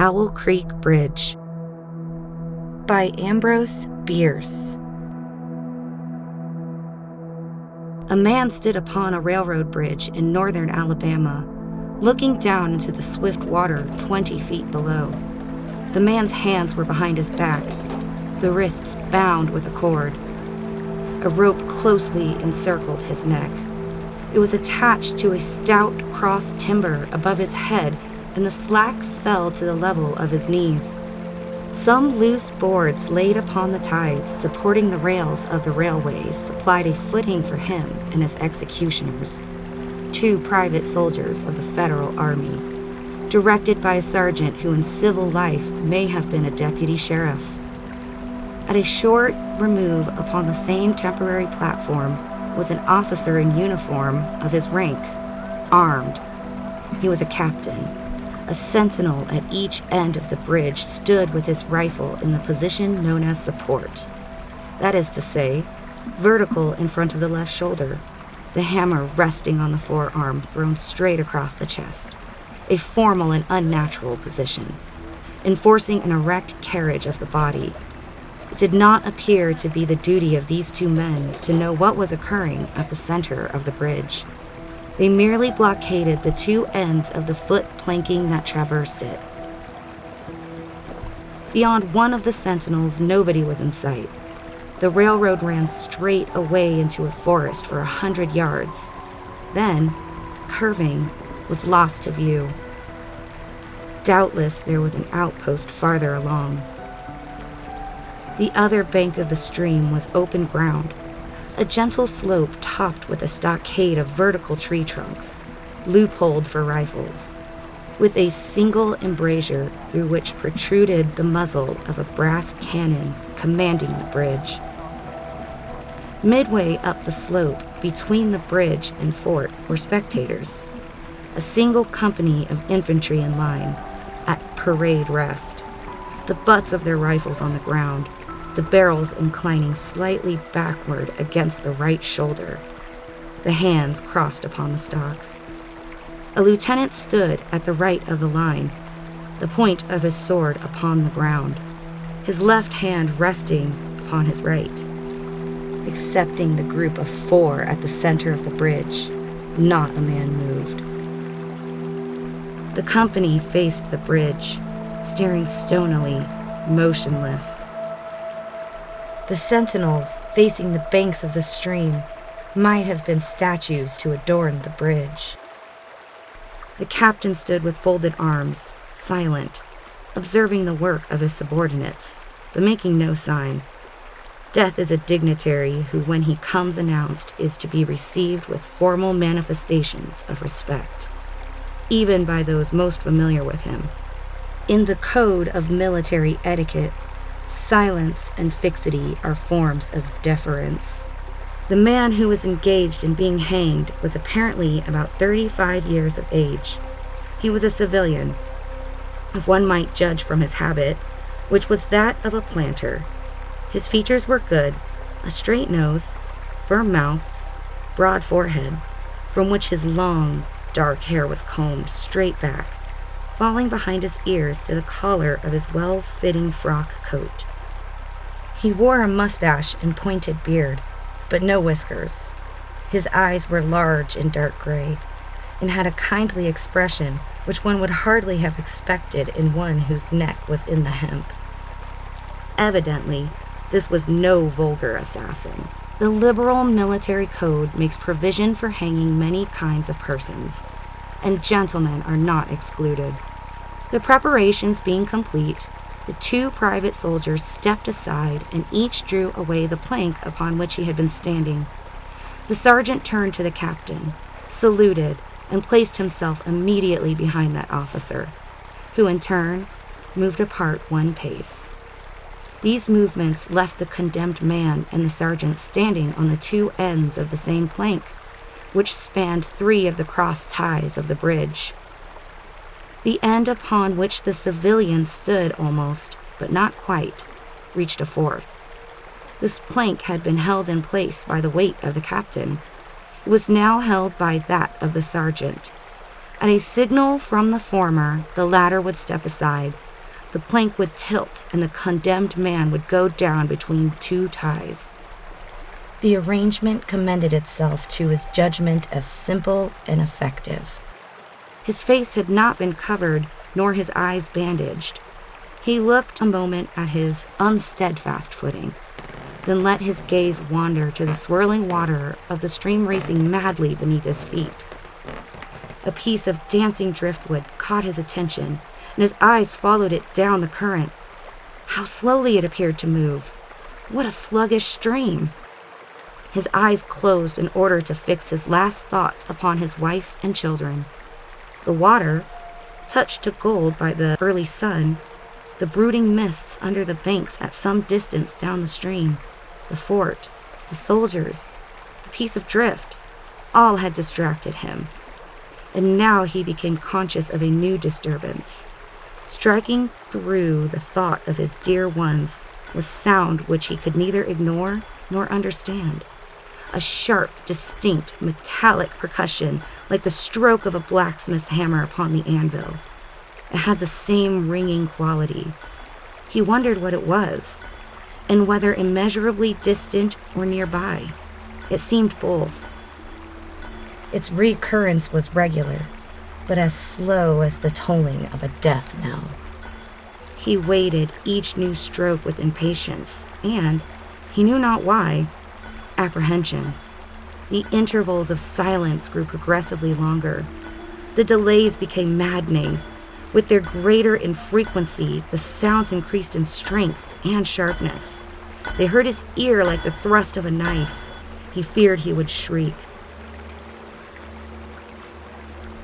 Owl Creek Bridge by Ambrose Bierce. A man stood upon a railroad bridge in northern Alabama, looking down into the swift water 20 feet below. The man's hands were behind his back, the wrists bound with a cord. A rope closely encircled his neck. It was attached to a stout cross timber above his head, and the slack fell to the level of his knees. Some loose boards laid upon the ties supporting the rails of the railways supplied a footing for him and his executioners, 2 private soldiers of the Federal Army, directed by a sergeant who in civil life may have been a deputy sheriff. At a short remove upon the same temporary platform was an officer in uniform of his rank, armed. He was a captain. A sentinel at each end of the bridge stood with his rifle in the position known as support. That is to say, vertical in front of the left shoulder, the hammer resting on the forearm thrown straight across the chest, a formal and unnatural position, enforcing an erect carriage of the body. It did not appear to be the duty of these 2 men to know what was occurring at the center of the bridge. They merely blockaded the 2 ends of the foot planking that traversed it. Beyond one of the sentinels, nobody was in sight. The railroad ran straight away into a forest for 100 yards. Then, curving, was lost to view. Doubtless there was an outpost farther along. The other bank of the stream was open ground, a gentle slope topped with a stockade of vertical tree trunks, loopholed for rifles, with a single embrasure through which protruded the muzzle of a brass cannon commanding the bridge. Midway up the slope, between the bridge and fort, were spectators, a single company of infantry in line, at parade rest, the butts of their rifles on the ground, the barrels inclining slightly backward against the right shoulder, the hands crossed upon the stock. A lieutenant stood at the right of the line, the point of his sword upon the ground, his left hand resting upon his right. Excepting the group of 4 at the center of the bridge, not a man moved. The company faced the bridge, staring stonily, motionless. The sentinels facing the banks of the stream might have been statues to adorn the bridge. The captain stood with folded arms, silent, observing the work of his subordinates, but making no sign. Death is a dignitary who, when he comes announced, is to be received with formal manifestations of respect, even by those most familiar with him. In the code of military etiquette, silence and fixity are forms of deference. The man who was engaged in being hanged was apparently about 35 years of age. He was a civilian, if one might judge from his habit, which was that of a planter. His features were good, a straight nose, firm mouth, broad forehead, from which his long, dark hair was combed straight back, falling behind his ears to the collar of his well-fitting frock coat. He wore a mustache and pointed beard, but no whiskers. His eyes were large and dark gray, and had a kindly expression which one would hardly have expected in one whose neck was in the hemp. Evidently, this was no vulgar assassin. The liberal military code makes provision for hanging many kinds of persons, and gentlemen are not excluded. The preparations being complete, the 2 private soldiers stepped aside and each drew away the plank upon which he had been standing. The sergeant turned to the captain, saluted, and placed himself immediately behind that officer, who in turn moved apart 1 pace. These movements left the condemned man and the sergeant standing on the 2 ends of the same plank, which spanned 3 of the cross ties of the bridge. The end upon which the civilian stood almost, but not quite, reached a 4th. This plank had been held in place by the weight of the captain. It was now held by that of the sergeant. At a signal from the former, the latter would step aside, the plank would tilt and the condemned man would go down between two ties. The arrangement commended itself to his judgment as simple and effective. His face had not been covered, nor his eyes bandaged. He looked a moment at his unsteadfast footing, then let his gaze wander to the swirling water of the stream racing madly beneath his feet. A piece of dancing driftwood caught his attention, and his eyes followed it down the current. How slowly it appeared to move. What a sluggish stream! His eyes closed in order to fix his last thoughts upon his wife and children. The water, touched to gold by the early sun, the brooding mists under the banks at some distance down the stream, the fort, the soldiers, the piece of drift, all had distracted him. And now he became conscious of a new disturbance. Striking through the thought of his dear ones was sound which he could neither ignore nor understand. A sharp, distinct, metallic percussion like the stroke of a blacksmith's hammer upon the anvil. It had the same ringing quality. He wondered what it was, and whether immeasurably distant or nearby. It seemed both. Its recurrence was regular, but as slow as the tolling of a death knell. He waited each new stroke with impatience and, he knew not why, apprehension. The intervals of silence grew progressively longer. The delays became maddening. With their greater infrequency, the sounds increased in strength and sharpness. They hurt his ear like the thrust of a knife. He feared he would shriek.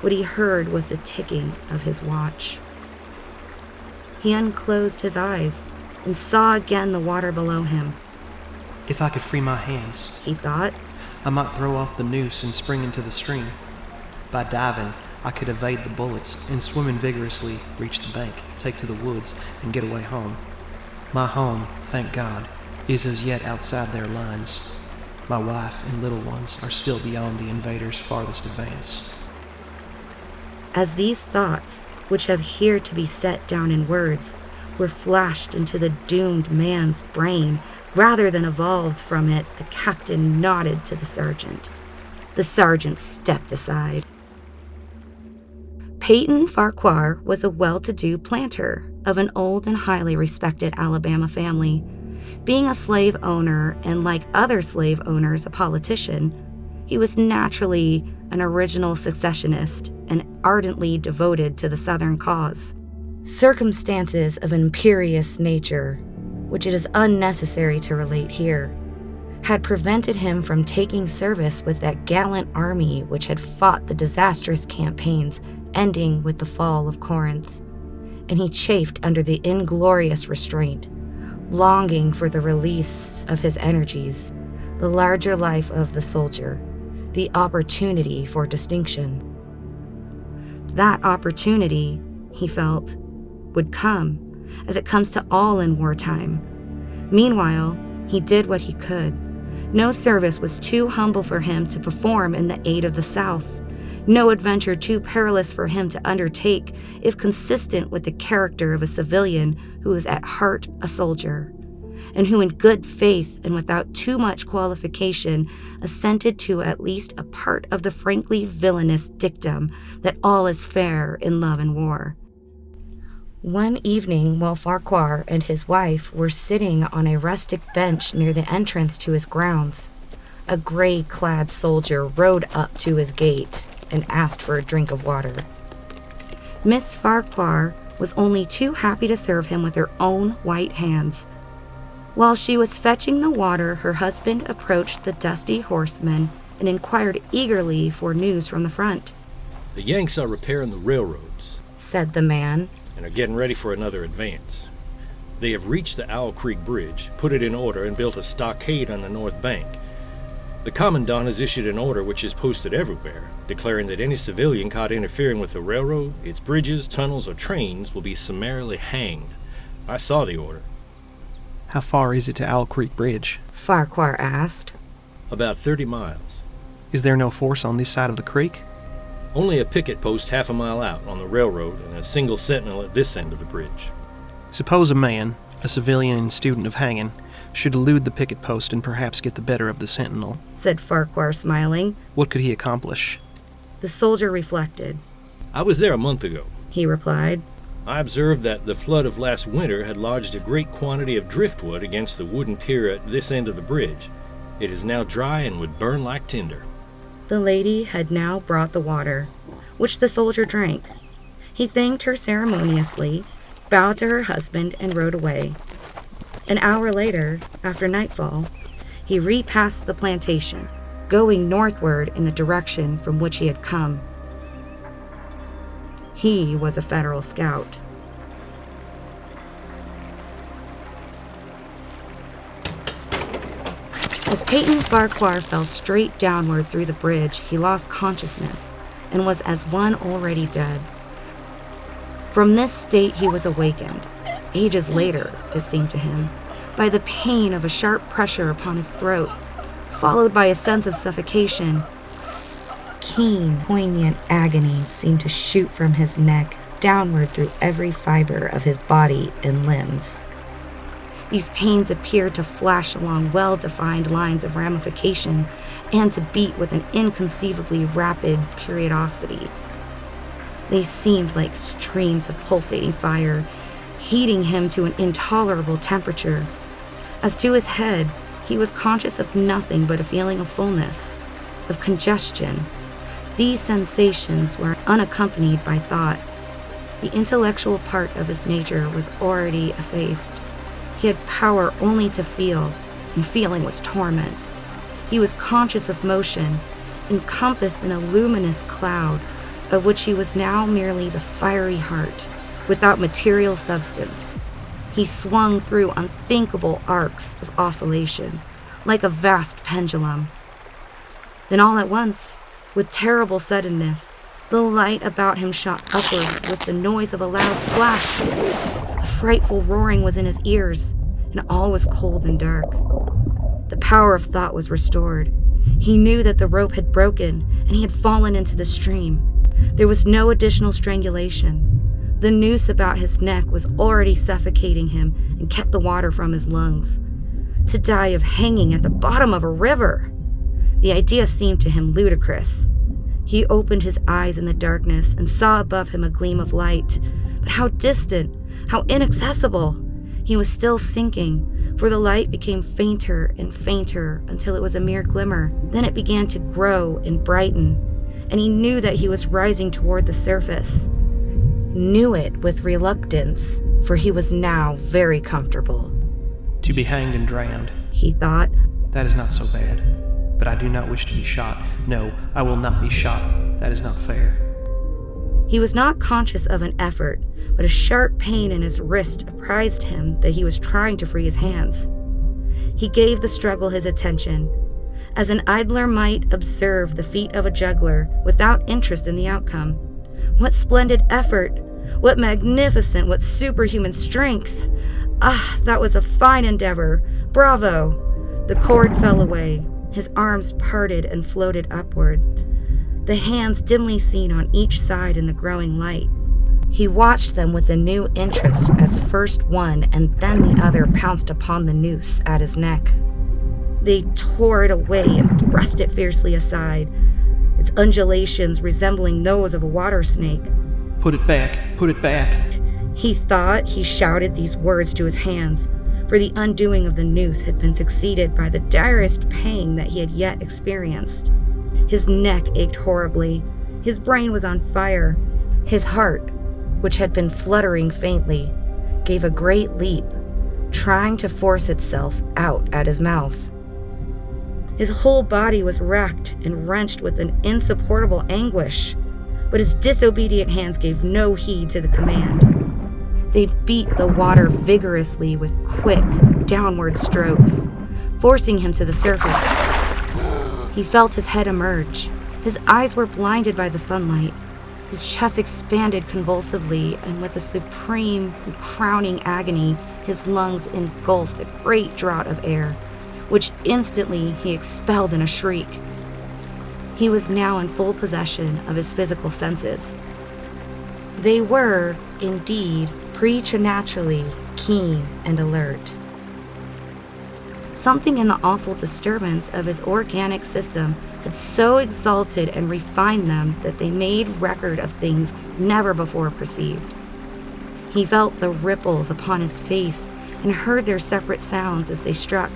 What he heard was the ticking of his watch. He unclosed his eyes and saw again the water below him. If I could free my hands, he thought, I might throw off the noose and spring into the stream. By diving, I could evade the bullets and swimming vigorously reach the bank, take to the woods, and get away home. My home, thank God, is as yet outside their lines. My wife and little ones are still beyond the invaders' farthest advance. As these thoughts, which have here to be set down in words, were flashed into the doomed man's brain, rather than evolved from it, the captain nodded to the sergeant. The sergeant stepped aside. Peyton Farquhar was a well-to-do planter of an old and highly respected Alabama family. Being a slave owner and, like other slave owners, a politician, he was naturally an original secessionist and ardently devoted to the Southern cause. Circumstances of an imperious nature, which it is unnecessary to relate here, had prevented him from taking service with that gallant army which had fought the disastrous campaigns ending with the fall of Corinth, and he chafed under the inglorious restraint, longing for the release of his energies, the larger life of the soldier, the opportunity for distinction. That opportunity, he felt, would come, as it comes to all in wartime. Meanwhile, he did what he could. No service was too humble for him to perform in the aid of the South. No adventure too perilous for him to undertake if consistent with the character of a civilian who is at heart a soldier, and who in good faith and without too much qualification assented to at least a part of the frankly villainous dictum that all is fair in love and war. One evening, while Farquhar and his wife were sitting on a rustic bench near the entrance to his grounds, a gray-clad soldier rode up to his gate and asked for a drink of water. Miss Farquhar was only too happy to serve him with her own white hands. While she was fetching the water, her husband approached the dusty horseman and inquired eagerly for news from the front. "The Yanks are repairing the railroads," said the man, "and are getting ready for another advance. They have reached the Owl Creek Bridge, put it in order, and built a stockade on the north bank. The Commandant has issued an order which is posted everywhere, declaring that any civilian caught interfering with the railroad, its bridges, tunnels, or trains will be summarily hanged. I saw the order." How far is it to Owl Creek Bridge? Farquhar asked. "About 30 miles. Is there no force on this side of the creek? Only a picket post half a mile out on the railroad and a single sentinel at this end of the bridge." Suppose a man, a civilian and student of hanging, should elude the picket post and perhaps get the better of the sentinel, said Farquhar, smiling. What could he accomplish? The soldier reflected. I was there a month ago, he replied. I observed that the flood of last winter had lodged a great quantity of driftwood against the wooden pier at this end of the bridge. It is now dry and would burn like tinder. The lady had now brought the water, which the soldier drank. He thanked her ceremoniously, bowed to her husband, and rode away. An hour later, after nightfall, he repassed the plantation, going northward in the direction from which he had come. He was a Federal scout. As Peyton Farquhar fell straight downward through the bridge, he lost consciousness and was as one already dead. From this state he was awakened, ages later, it seemed to him, by the pain of a sharp pressure upon his throat, followed by a sense of suffocation. Keen, poignant agonies seemed to shoot from his neck downward through every fiber of his body and limbs. These pains appeared to flash along well-defined lines of ramification and to beat with an inconceivably rapid periodicity. They seemed like streams of pulsating fire, heating him to an intolerable temperature. As to his head, he was conscious of nothing but a feeling of fullness, of congestion. These sensations were unaccompanied by thought. The intellectual part of his nature was already effaced. He had power only to feel, and feeling was torment. He was conscious of motion, encompassed in a luminous cloud, of which he was now merely the fiery heart, without material substance. He swung through unthinkable arcs of oscillation, like a vast pendulum. Then all at once, with terrible suddenness, the light about him shot upward with the noise of a loud splash. A frightful roaring was in his ears, and all was cold and dark. The power of thought was restored. He knew that the rope had broken, and he had fallen into the stream. There was no additional strangulation. The noose about his neck was already suffocating him and kept the water from his lungs. To die of hanging at the bottom of a river! The idea seemed to him ludicrous. He opened his eyes in the darkness and saw above him a gleam of light. But how distant, how inaccessible! He was still sinking, for the light became fainter and fainter until it was a mere glimmer. Then it began to grow and brighten, and he knew that he was rising toward the surface. Knew it with reluctance, for he was now very comfortable. To be hanged and drowned, he thought. That is not so bad. But I do not wish to be shot. No, I will not be shot. That is not fair. He was not conscious of an effort, but a sharp pain in his wrist apprised him that he was trying to free his hands. He gave the struggle his attention, as an idler might observe the feat of a juggler without interest in the outcome. What splendid effort! What magnificent, what superhuman strength! Ah, that was a fine endeavor! Bravo! The cord fell away. His arms parted and floated upward, the hands dimly seen on each side in the growing light. He watched them with a new interest as first one and then the other pounced upon the noose at his neck. They tore it away and thrust it fiercely aside, its undulations resembling those of a water snake. Put it back, put it back. He thought he shouted these words to his hands, for the undoing of the noose had been succeeded by the direst pang that he had yet experienced. His neck ached horribly. His brain was on fire. His heart, which had been fluttering faintly, gave a great leap, trying to force itself out at his mouth. His whole body was racked and wrenched with an insupportable anguish, but his disobedient hands gave no heed to the command. They beat the water vigorously with quick, downward strokes, forcing him to the surface. He felt his head emerge. His eyes were blinded by the sunlight. His chest expanded convulsively, and with a supreme and crowning agony, his lungs engulfed a great draught of air, which instantly he expelled in a shriek. He was now in full possession of his physical senses. They were, indeed, preternaturally keen and alert. Something in the awful disturbance of his organic system had so exalted and refined them that they made record of things never before perceived. He felt the ripples upon his face and heard their separate sounds as they struck.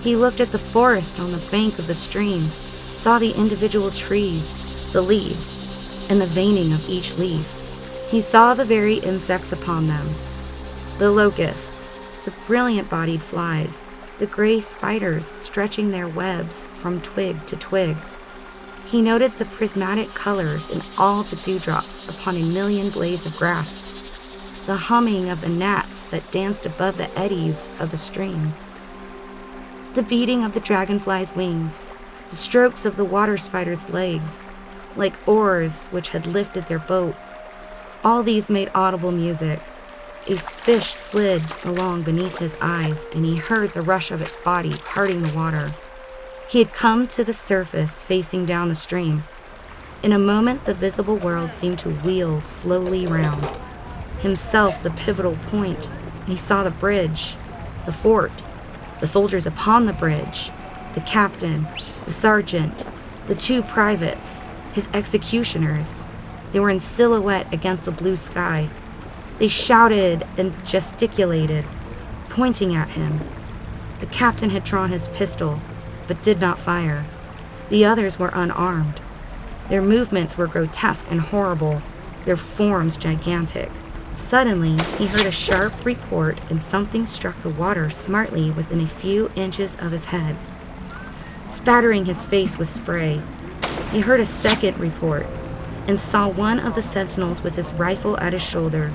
He looked at the forest on the bank of the stream, saw the individual trees, the leaves, and the veining of each leaf. He saw the very insects upon them, the locusts, the brilliant-bodied flies, the gray spiders stretching their webs from twig to twig. He noted the prismatic colors in all the dewdrops upon a million blades of grass, the humming of the gnats that danced above the eddies of the stream, the beating of the dragonfly's wings, the strokes of the water spider's legs, like oars which had lifted their boat. All these made audible music. A fish slid along beneath his eyes, and he heard the rush of its body parting the water. He had come to the surface, facing down the stream. In a moment, the visible world seemed to wheel slowly round. Himself the pivotal point, and he saw the bridge, the fort, the soldiers upon the bridge, the captain, the sergeant, the two privates, his executioners. They were in silhouette against the blue sky. They shouted and gesticulated, pointing at him. The captain had drawn his pistol, but did not fire. The others were unarmed. Their movements were grotesque and horrible, their forms gigantic. Suddenly, he heard a sharp report, and something struck the water smartly within a few inches of his head, spattering his face with spray. He heard a second report, and saw one of the sentinels with his rifle at his shoulder,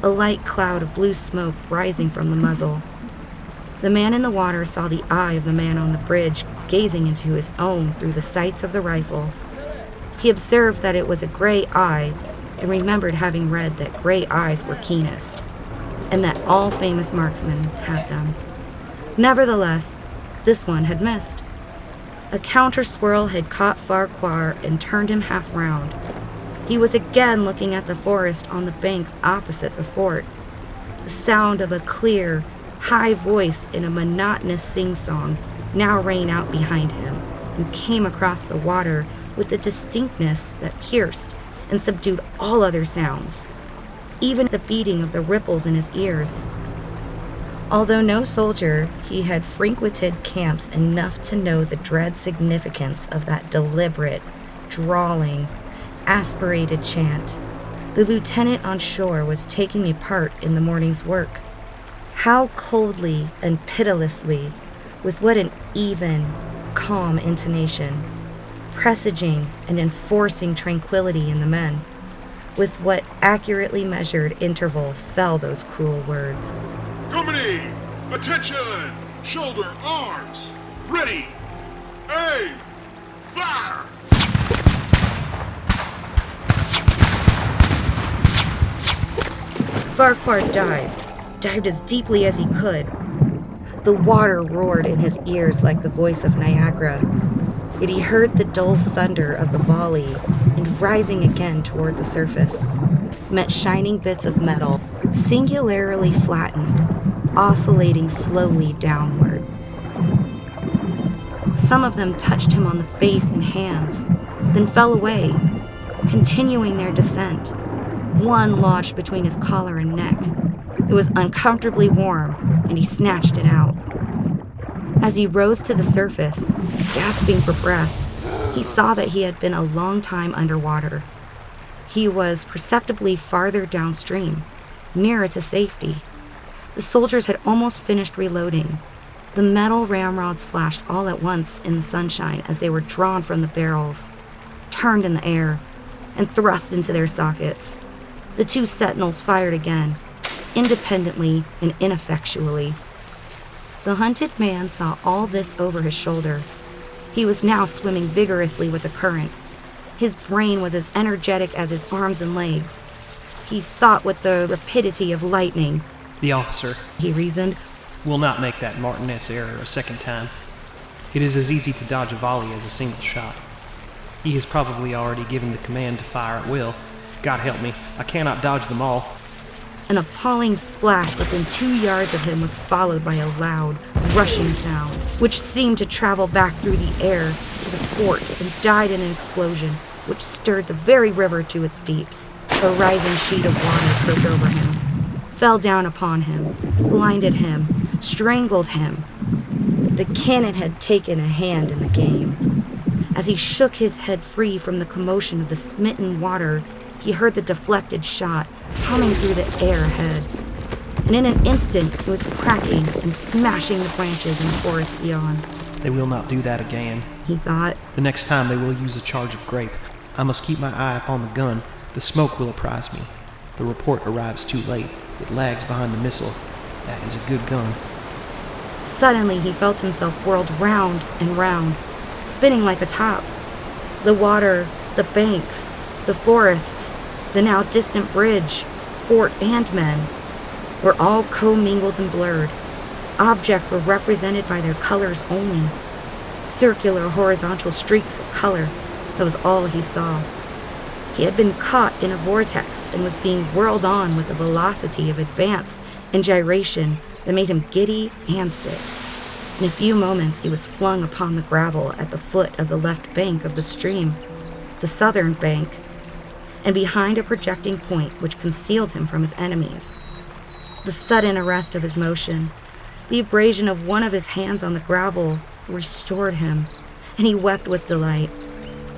a light cloud of blue smoke rising from the muzzle. The man in the water saw the eye of the man on the bridge gazing into his own through the sights of the rifle. He observed that it was a gray eye, and remembered having read that gray eyes were keenest, and that all famous marksmen had them. Nevertheless, this one had missed. A counter-swirl had caught Farquhar and turned him half round. He was again looking at the forest on the bank opposite the fort. The sound of a clear, high voice in a monotonous sing-song now rang out behind him and came across the water with a distinctness that pierced and subdued all other sounds, even the beating of the ripples in his ears. Although no soldier, he had frequented camps enough to know the dread significance of that deliberate, drawling, aspirated chant. The lieutenant on shore was taking a part in the morning's work. How coldly and pitilessly, with what an even, calm intonation, presaging and enforcing tranquility in the men. With what accurately measured interval fell those cruel words. Company! Attention! Shoulder, arms! Ready! Aim! Fire! Farquhar dived as deeply as he could. The water roared in his ears like the voice of Niagara, yet he heard the dull thunder of the volley, and rising again toward the surface, met shining bits of metal, singularly flattened, oscillating slowly downward. Some of them touched him on the face and hands, then fell away, continuing their descent. One lodged between his collar and neck. It was uncomfortably warm, and he snatched it out. As he rose to the surface, gasping for breath, he saw that he had been a long time underwater. He was perceptibly farther downstream, nearer to safety. The soldiers had almost finished reloading. The metal ramrods flashed all at once in the sunshine as they were drawn from the barrels, turned in the air, and thrust into their sockets. The two sentinels fired again, independently and ineffectually. The hunted man saw all this over his shoulder. He was now swimming vigorously with the current. His brain was as energetic as his arms and legs. He thought with the rapidity of lightning. The officer, He reasoned, will not make that martinet's error a second time. It is as easy to dodge a volley as a single shot. He has probably already given the command to fire at will. God help me, I cannot dodge them all. An appalling splash within 2 yards of him was followed by a loud, rushing sound, which seemed to travel back through the air to the fort and died in an explosion, which stirred the very river to its deeps. A rising sheet of water broke over him, fell down upon him, blinded him, strangled him. The cannon had taken a hand in the game. As he shook his head free from the commotion of the smitten water, he heard the deflected shot humming through the air ahead. And in an instant, it was cracking and smashing the branches in the forest beyond. They will not do that again, he thought. The next time they will use a charge of grape. I must keep my eye upon the gun. The smoke will apprise me. The report arrives too late. It lags behind the missile. That is a good gun. Suddenly, he felt himself whirled round and round, spinning like a top. The water, the banks, the forests, the now distant bridge, fort, and men were all commingled and blurred. Objects were represented by their colors only. Circular, horizontal streaks of color. That was all he saw. He had been caught in a vortex and was being whirled on with a velocity of advance and gyration that made him giddy and sick. In a few moments, he was flung upon the gravel at the foot of the left bank of the stream, the southern bank, and behind a projecting point which concealed him from his enemies. The sudden arrest of his motion, the abrasion of one of his hands on the gravel, restored him, and he wept with delight.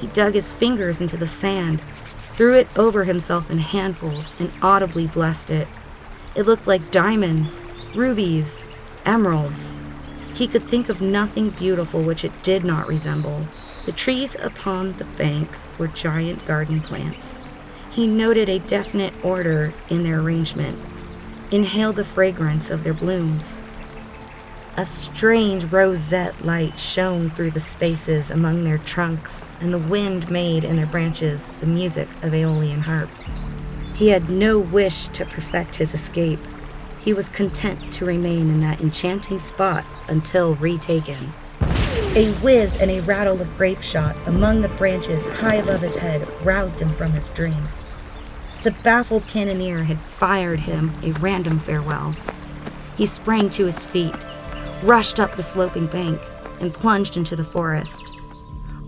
He dug his fingers into the sand, threw it over himself in handfuls, and audibly blessed it. It looked like diamonds, rubies, emeralds. He could think of nothing beautiful which it did not resemble. The trees upon the bank were giant garden plants. He noted a definite order in their arrangement, inhaled the fragrance of their blooms. A strange rosette light shone through the spaces among their trunks, and the wind made in their branches the music of aeolian harps. He had no wish to perfect his escape. He was content to remain in that enchanting spot until retaken. A whiz and a rattle of grape shot among the branches high above his head roused him from his dream. The baffled cannoneer had fired him a random farewell. He sprang to his feet, rushed up the sloping bank, and plunged into the forest.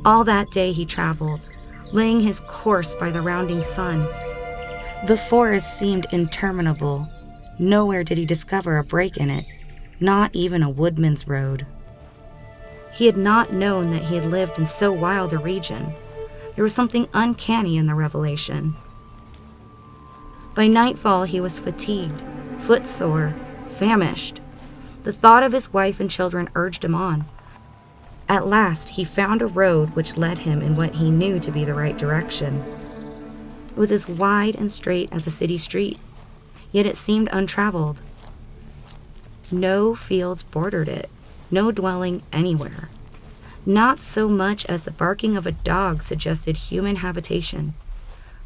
All that day he traveled, laying his course by the rounding sun. The forest seemed interminable. Nowhere did he discover a break in it, not even a woodman's road. He had not known that he had lived in so wild a region. There was something uncanny in the revelation. By nightfall he was fatigued, footsore, famished. The thought of his wife and children urged him on. At last he found a road which led him in what he knew to be the right direction. It was as wide and straight as a city street, yet it seemed untraveled. No fields bordered it, no dwelling anywhere. Not so much as the barking of a dog suggested human habitation.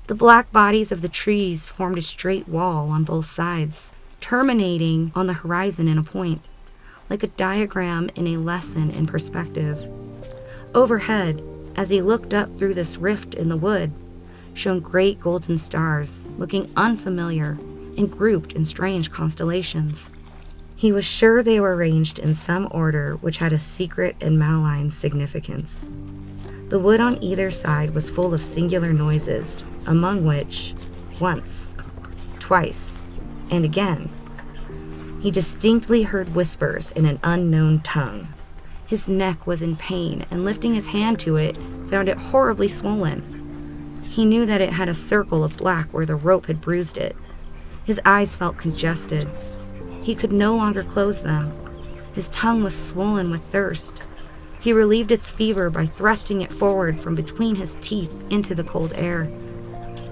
The black bodies of the trees formed a straight wall on both sides, terminating on the horizon in a point, like a diagram in a lesson in perspective. Overhead, as he looked up through this rift in the wood, shone great golden stars, looking unfamiliar and grouped in strange constellations. He was sure they were arranged in some order which had a secret and malign significance. The wood on either side was full of singular noises, among which, once, twice, and again, he distinctly heard whispers in an unknown tongue. His neck was in pain, and lifting his hand to it, found it horribly swollen. He knew that it had a circle of black where the rope had bruised it. His eyes felt congested. He could no longer close them. His tongue was swollen with thirst. He relieved its fever by thrusting it forward from between his teeth into the cold air.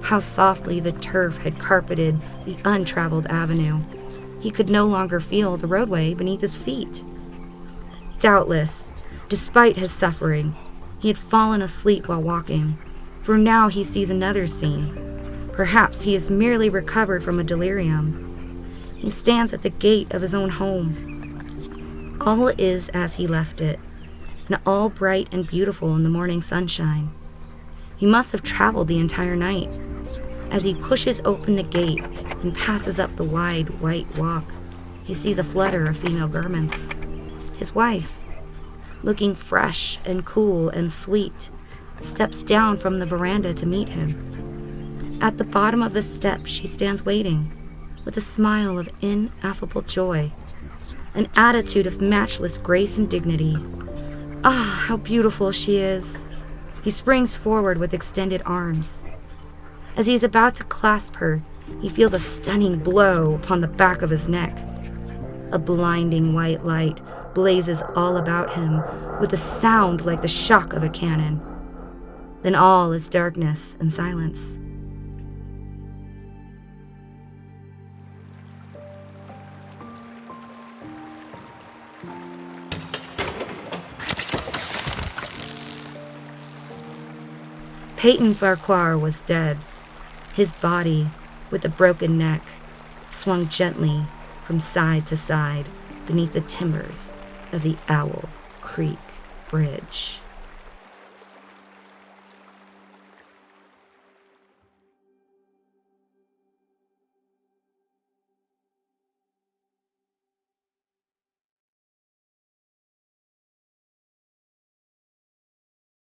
How softly the turf had carpeted the untraveled avenue. He could no longer feel the roadway beneath his feet. Doubtless, despite his suffering, he had fallen asleep while walking, for now he sees another scene. Perhaps he has merely recovered from a delirium. He stands at the gate of his own home. All is as he left it, and all bright and beautiful in the morning sunshine. He must have traveled the entire night. As he pushes open the gate, and passes up the wide, white walk. He sees a flutter of female garments. His wife, looking fresh and cool and sweet, steps down from the veranda to meet him. At the bottom of the steps, she stands waiting, with a smile of ineffable joy, an attitude of matchless grace and dignity. Ah, how beautiful she is! He springs forward with extended arms. As he is about to clasp her, he feels a stunning blow upon the back of his neck. A blinding white light blazes all about him with a sound like the shock of a cannon. Then all is darkness and silence. Peyton Farquhar was dead. His body, with a broken neck, swung gently from side to side beneath the timbers of the Owl Creek Bridge.